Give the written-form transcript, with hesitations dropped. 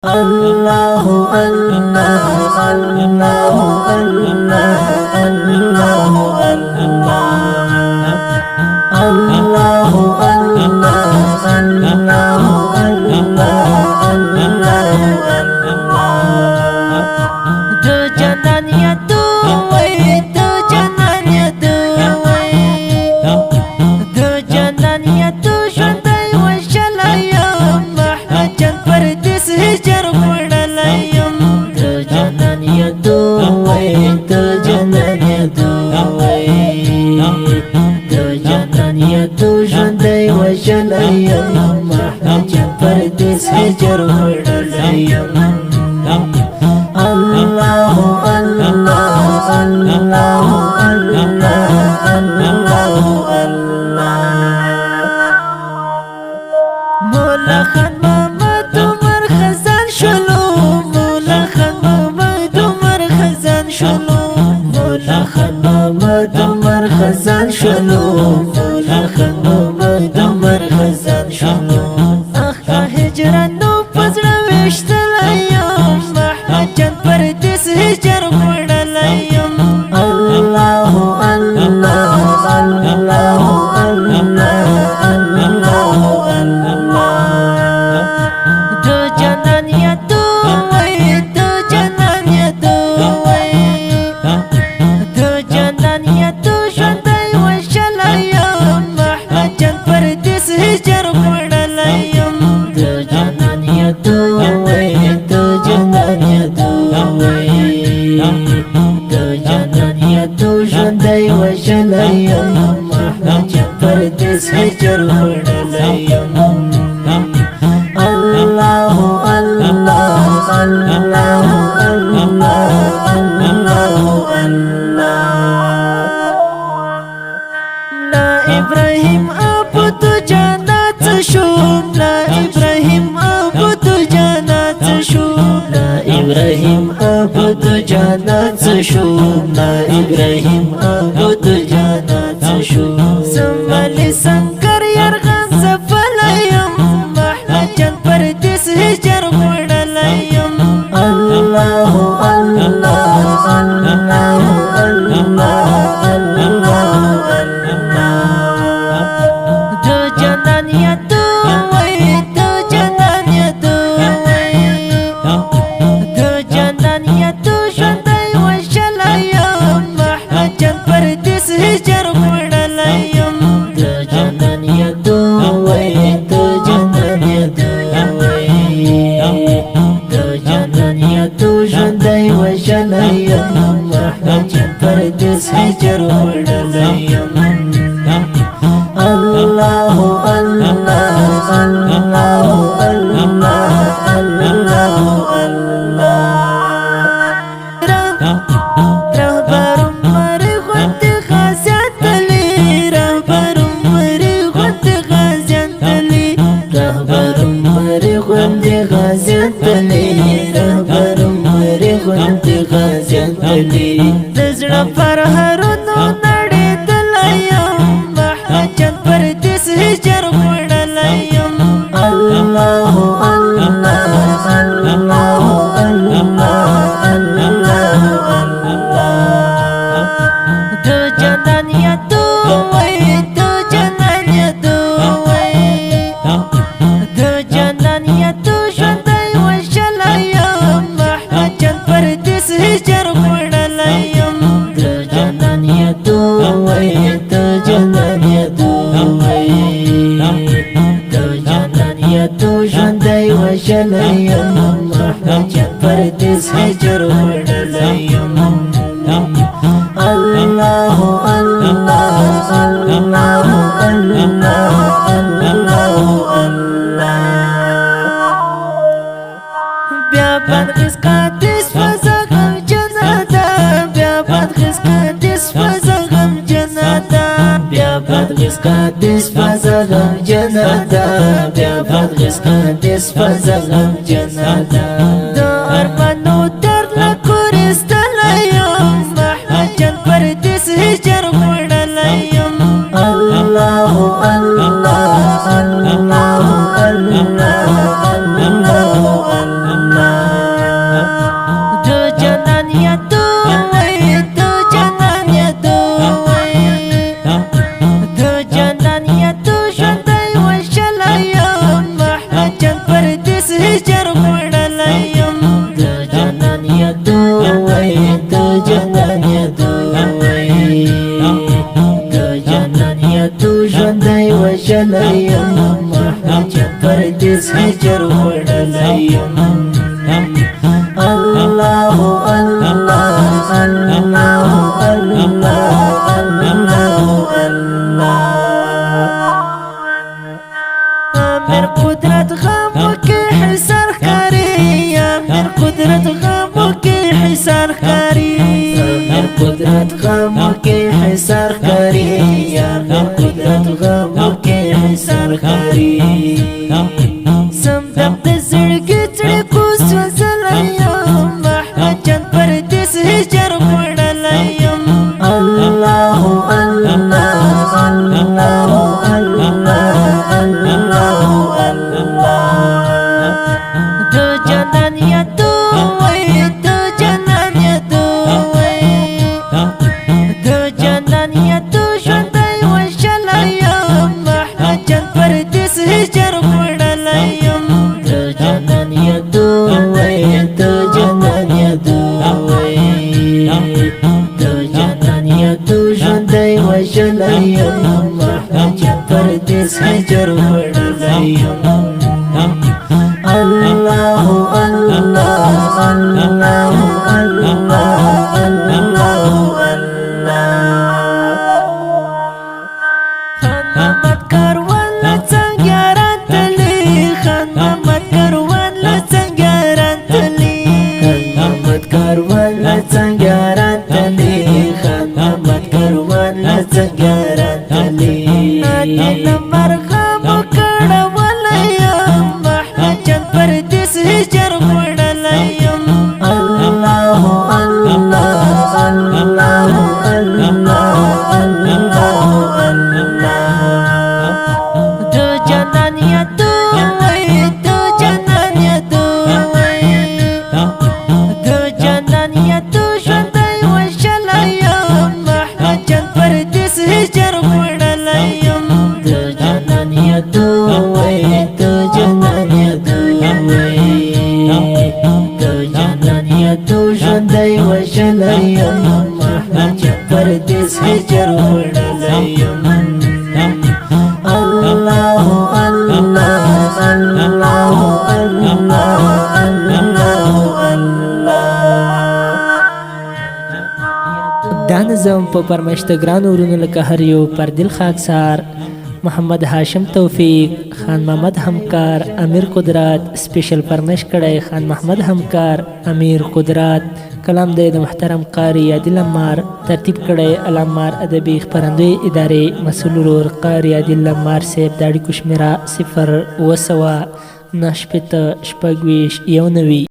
الله الله الله الله الله الله الله الله دو جنان یا دو وی دو جنان یا دو وی دو جنان یا دو ژوندی وشلایم محجن پردیس هجر وړلایم دو جنان یا دو وی دو جنان یا دو وی دو جنان یا دو ژوندی وشلایم محجن پردیس هجر وړلایم الله الله الله الله الله مولا خان محمد عمر خزان شلو مولا خان محمد عمر خزان شلو مولا خان محمد عمر خزان شلو مولا خان محمد عمر خزان شلو اخ هجرانو پزړه وشتلایم محجن پردیس هجر وړلایم الله الله الله دو جنان یا دو وی دو جنان یا دو وی دو جنان یا دو ژوندی وشلایم محجن پردیس هجر وړلایم دو جنان یا دو وی دو جنان یا دو وی دو جنان یا دو ژوندی وشلایم محجن پردیس هجر وړلایم الله الله الله لا ابراهیم ابو تو جنات شوم لا ابراهیم ابو تو جنات شوم لا ابراهیم عبد جنات شوم لا ابراهیم عبد جنات شوم زمالی سنگر یرغان زفلایم محجن پردیس هجر وړلایم الله الله الله دو جنان یا دو وی دو جنان یا دو وی دو جنان یا دو ژوندی وشلایم محجن پردیس هجر وړلایم دو جنان یا دو وی دو جنان یا دو وی دو جنان یا دو ژوندی وشلایم محجن پردیس هجر وړلایم الله الله رهبر مری خود غازیان تلی رهبر مری خود غازیان تلی رهبر مری خوند غازیان تلی رهبر مری خوند غازیان تلی دزړه پر هرونو نړېدلایم محجن پردیس هجر وړلایم الله الله دو جنان یا دو وی دو جنان یا دو وی دو جنان یا دو ژوندی وشلایم محجن پردیس هجر وړلایم دو جنان یا دو وی دو جنان یا دو وی دو جنان یا دو ژوندی وشلایم محجن پردیس هجر وړلایم الله الله بیا بدخس قادس فزغم جنادا بیا بدخس قادس فزغم جنادا بیا بدغس قادس فزغم جنادا بیا بدغس قادس فزغم جنادا دو ارمانو درد لکورستلایم محجن پردیس هجر وړلایم الله الله الله الله الله خوړلیم د جانان یادو وای د جانان یادو وای د جانان یادو ژوندی وژلیم محجن پردیس هجر خوړلیم الله الله الله الله الله امیر قدرت غمو کې حصار کاری امیر قدرت غمو کې حصار کاری امیر قدرت غمو کې حصار کاری امیر قدرت غمو کې حصار کاری سم دم د زړګي څړکو سوځلیم محجن پردیس هجر خوړلیم الله الله الله د جانان یادو وای د جانان یادو وای د جانان یادو ژوندی وژلیم محجن پردیس هجر خوړلیم د جانان یادو وای د جانان یادو وای د جانان یادو ژوندی وژلیم محجن پردیس هجر خوړلیم الله الله الله خان محمد کاروان له څنګهران تللی خان محمد کاروان له څنګهران تللی محمد کاروان له څنګهران تللی خان محمد کاروان له څنګهران تللی دل مرغمو کړولیم محجن پردیس هجر خوړلیم الله الله الله د جانان یادو وای د جانان یادو وای د جانان یادو ژوندی وژلیم محجن پردیس هجر خوړلیم د جانان یادو وای د جانان یادو وای د جانان یادو ژوندی وژلیم محجن پردیس هجر خوړلیم الله الله دا نظم په پرمشتګرانو ورونو لکه هر یو پر دل خاکسار محمد هاشم توفیق خان محمد همکار امیر قدرت سپیشل فرمش کړی خان محمد همکار امیر قدرت کلام د محترم قاری عادل امار ترتیب کړی الامار ادبی خپرندوی ادارې مسؤل ورور قاری عادل امار صاحب د اړیکو شمیره 0 9 شپږ 1 9